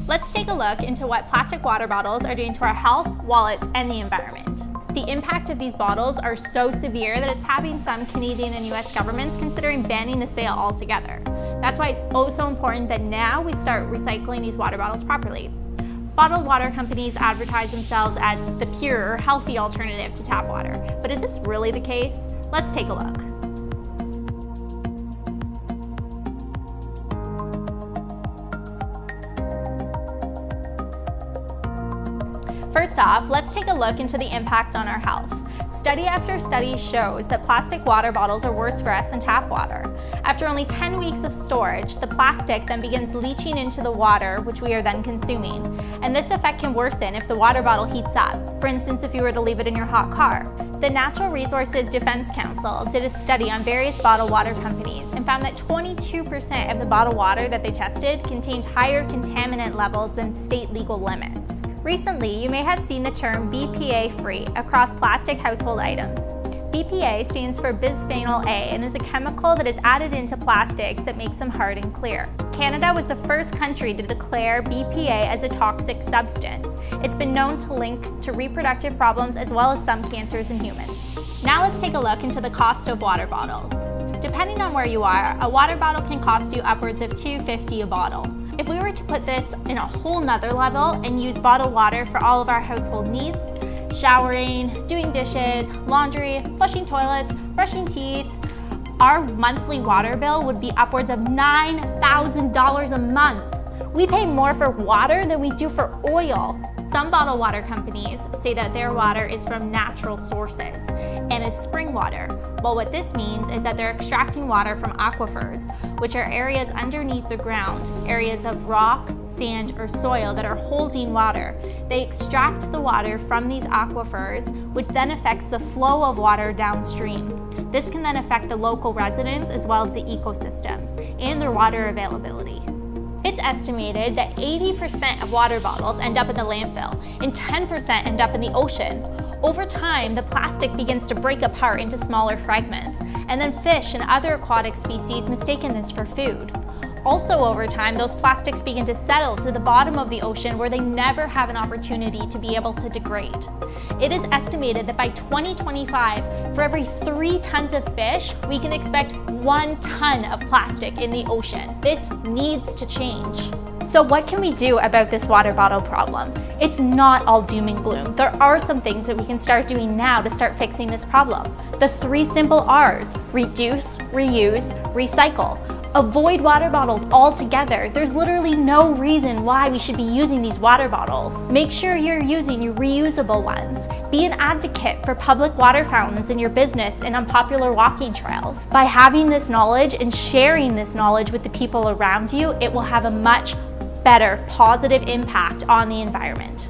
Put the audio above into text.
Let's take a look into what plastic water bottles are doing to our health, wallets, and the environment. The impact of these bottles are so severe that it's having some Canadian and US governments considering banning the sale altogether. That's why it's so important that now we start recycling these water bottles properly. Bottled water companies advertise themselves as the pure, healthy alternative to tap water. But is this really the case? Let's take a look. First off, let's take a look into the impact on our health. Study after study shows that plastic water bottles are worse for us than tap water. After only 10 weeks of storage, the plastic then begins leaching into the water, which we are then consuming. And this effect can worsen if the water bottle heats up. For instance, if you were to leave it in your hot car. The Natural Resources Defense Council did a study on various bottled water companies and found that 22% of the bottled water that they tested contained higher contaminant levels than state legal limits. Recently, you may have seen the term BPA-free across plastic household items. BPA stands for bisphenol A and is a chemical that is added into plastics that makes them hard and clear. Canada was the first country to declare BPA as a toxic substance. It's been known to link to reproductive problems as well as some cancers in humans. Now let's take a look into the cost of water bottles. Depending on where you are, a water bottle can cost you upwards of $2.50 a bottle. If we were to put this in a whole nother level and use bottled water for all of our household needs, showering, doing dishes, laundry, flushing toilets, brushing teeth, our monthly water bill would be upwards of $9,000 a month. We pay more for water than we do for oil. Some bottled water companies say that their water is from natural sources and is spring water. Well, what this means is that they're extracting water from aquifers, which are areas underneath the ground, areas of rock, sand, or soil that are holding water. They extract the water from these aquifers, which then affects the flow of water downstream. This can then affect the local residents as well as the ecosystems and their water availability. It's estimated that 80% of water bottles end up in the landfill and 10% end up in the ocean. Over time, the plastic begins to break apart into smaller fragments, and then fish and other aquatic species mistaken this for food. Also over time, those plastics begin to settle to the bottom of the ocean where they never have an opportunity to be able to degrade. It is estimated that by 2025, for every 3 tons of fish, we can expect 1 ton of plastic in the ocean. This needs to change. So what can we do about this water bottle problem? It's not all doom and gloom. There are some things that we can start doing now to start fixing this problem. The 3 simple R's: reduce, reuse, recycle. Avoid water bottles altogether. There's literally no reason why we should be using these water bottles. Make sure you're using your reusable ones. Be an advocate for public water fountains in your business and on popular walking trails. By having this knowledge and sharing this knowledge with the people around you, it will have a much better positive impact on the environment.